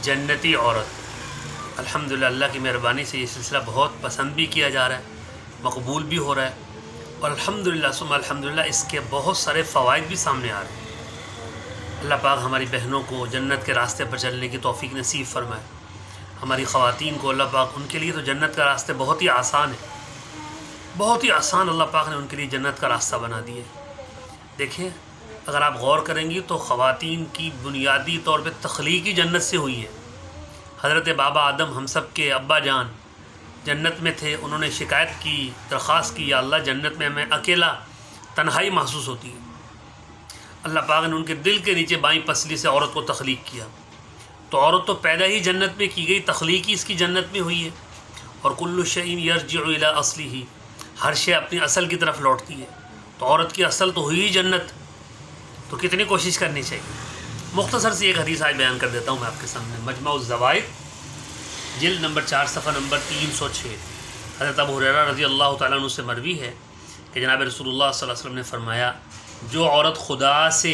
جنتی عورت، الحمدللہ اللہ کی مہربانی سے یہ سلسلہ بہت پسند بھی کیا جا رہا ہے، مقبول بھی ہو رہا ہے، اور الحمدللہ ثم الحمدللہ اس کے بہت سارے فوائد بھی سامنے آ رہے ہیں۔ اللہ پاک ہماری بہنوں کو جنت کے راستے پر چلنے کی توفیق نصیب فرمائے۔ ہماری خواتین کو اللہ پاک، ان کے لیے تو جنت کا راستے بہت ہی آسان ہے، بہت ہی آسان اللہ پاک نے ان کے لیے جنت کا راستہ بنا دیا ہے۔ دیکھیں، اگر آپ غور کریں گی تو خواتین کی بنیادی طور پہ تخلیقی جنت سے ہوئی ہے۔ حضرت بابا آدم ہم سب کے ابا جان جنت میں تھے، انہوں نے شکایت کی، درخواست کی، یا اللہ جنت میں ہمیں اکیلا تنہائی محسوس ہوتی ہے۔ اللہ پاک نے ان کے دل کے نیچے بائیں پسلی سے عورت کو تخلیق کیا، تو عورت تو پیدا ہی جنت میں کی گئی، تخلیق ہی اس کی جنت میں ہوئی ہے۔ اور کل شیء یرجع الی اصلہ، ہر شے اپنی اصل کی طرف لوٹتی ہے، تو عورت کی اصل تو ہوئی ہی جنت، تو کتنی کوشش کرنی چاہیے۔ مختصر سی ایک حدیث آج بیان کر دیتا ہوں میں آپ کے سامنے، مجمع الزوائد جلد نمبر 4 صفحہ نمبر 306، حضرت ابو ہریرہ رضی اللہ تعالیٰ عنہ سے مروی ہے کہ جناب رسول اللہ صلی اللہ علیہ وسلم نے فرمایا، جو عورت خدا سے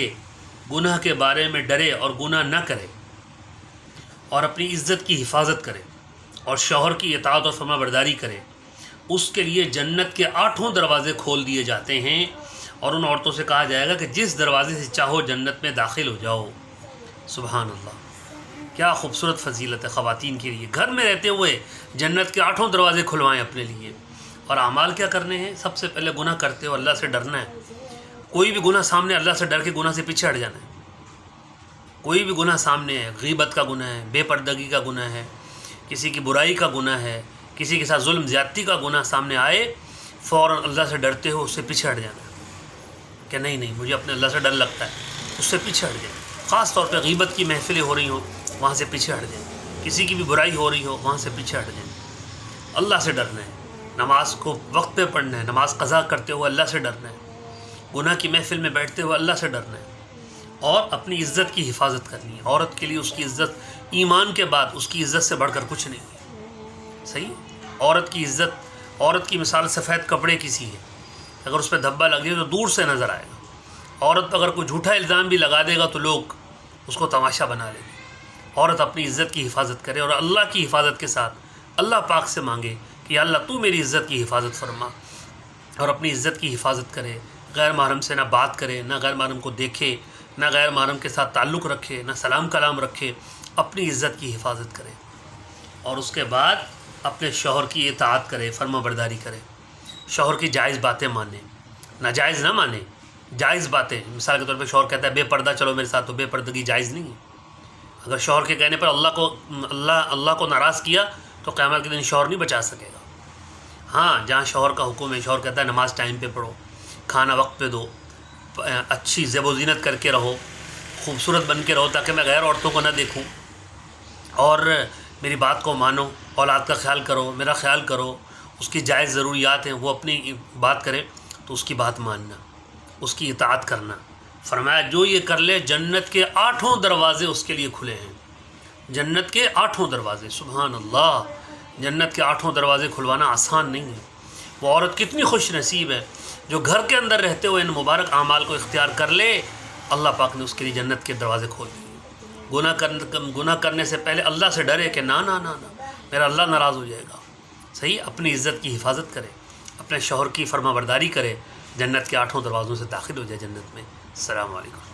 گناہ کے بارے میں ڈرے اور گناہ نہ کرے اور اپنی عزت کی حفاظت کرے اور شوہر کی اطاعت اور فرما برداری کرے، اس کے لیے جنت کے 8 دروازے کھول دیے جاتے ہیں، اور ان عورتوں سے کہا جائے گا کہ جس دروازے سے چاہو جنت میں داخل ہو جاؤ۔ سبحان اللہ، کیا خوبصورت فضیلت ہے خواتین کے لیے، گھر میں رہتے ہوئے جنت کے 8 دروازے کھلوائیں اپنے لیے۔ اور اعمال کیا کرنے ہیں؟ سب سے پہلے گناہ کرتے ہو اللہ سے ڈرنا ہے، کوئی بھی گناہ سامنے اللہ سے ڈر کے گناہ سے پیچھے ہٹ جانا ہے۔ کوئی بھی گناہ سامنے ہے، غیبت کا گناہ ہے، بے پردگی کا گناہ ہے، کسی کی برائی کا گناہ ہے، کسی کے ساتھ ظلم زیادتی کا گناہ سامنے آئے، فوراً اللہ سے ڈرتے ہو اس سے پیچھے ہٹ جانا ہے کہ نہیں مجھے اپنے اللہ سے ڈر لگتا ہے، اس سے پیچھے ہٹ جائیں۔ خاص طور پہ غیبت کی محفلیں ہو رہی ہوں وہاں سے پیچھے ہٹ جائیں، کسی کی بھی برائی ہو رہی ہو وہاں سے پیچھے ہٹ جائیں۔ اللہ سے ڈرنا ہے، نماز کو وقت پہ پڑھنا ہے، نماز قضا کرتے ہوئے اللہ سے ڈرنا ہے، گناہ کی محفل میں بیٹھتے ہوئے اللہ سے ڈرنا ہے، اور اپنی عزت کی حفاظت کرنی ہے۔ عورت کے لیے اس کی عزت ایمان کے بعد اس کی عزت سے بڑھ کر کچھ نہیں ہے، صحیح؟ عورت کی عزت، عورت کی مثال سفید کپڑے کسی ہے، اگر اس پہ دھبا لگ جائے تو دور سے نظر آئے گا۔ عورت پہ اگر کوئی جھوٹا الزام بھی لگا دے گا تو لوگ اس کو تماشا بنا لیں گے۔ عورت اپنی عزت کی حفاظت کرے اور اللہ کی حفاظت کے ساتھ اللہ پاک سے مانگے کہ یا اللہ تو میری عزت کی حفاظت فرما، اور اپنی عزت کی حفاظت کرے، غیر محرم سے نہ بات کرے، نہ غیر محرم کو دیکھے، نہ غیر محرم کے ساتھ تعلق رکھے، نہ سلام کلام رکھے، اپنی عزت کی حفاظت کرے، اور اس کے بعد اپنے شوہر کی اطاعت کرے، فرما برداری کرے، شوہر کی جائز باتیں مانے، ناجائز نہ مانے، جائز باتیں۔ مثال کے طور پہ شوہر کہتا ہے بے پردہ چلو میرے ساتھ، تو بے پردگی جائز نہیں ہے۔ اگر شوہر کے کہنے پر اللہ کو ناراض کیا تو قیامت کے دن شوہر نہیں بچا سکے گا۔ ہاں، جہاں شوہر کا حکم ہے، شوہر کہتا ہے نماز ٹائم پہ پڑھو، کھانا وقت پہ دو، اچھی زیب و زینت کر کے رہو، خوبصورت بن کے رہو تاکہ میں غیر عورتوں کو نہ دیکھوں، اور میری بات کو مانو، اولاد کا خیال کرو، میرا خیال کرو، اس کی جائز ضروریات ہیں وہ اپنی بات کرے تو اس کی بات ماننا، اس کی اطاعت کرنا۔ فرمایا جو یہ کر لے جنت کے 8 دروازے اس کے لیے کھلے ہیں، جنت کے 8 دروازے۔ سبحان اللہ، جنت کے 8 دروازے کھلوانا آسان نہیں ہے۔ وہ عورت کتنی خوش نصیب ہے جو گھر کے اندر رہتے ہوئے ان مبارک اعمال کو اختیار کر لے، اللہ پاک نے اس کے لیے جنت کے دروازے کھول دیے۔ گناہ کرنے سے پہلے اللہ سے ڈرے کہ نہ میرا اللہ ناراض ہو جائے گا، صحیح؟ اپنی عزت کی حفاظت کرے، اپنے شوہر کی فرما برداری کرے، جنت کے 8 دروازوں سے داخل ہو جائے جنت میں۔ السلام علیکم۔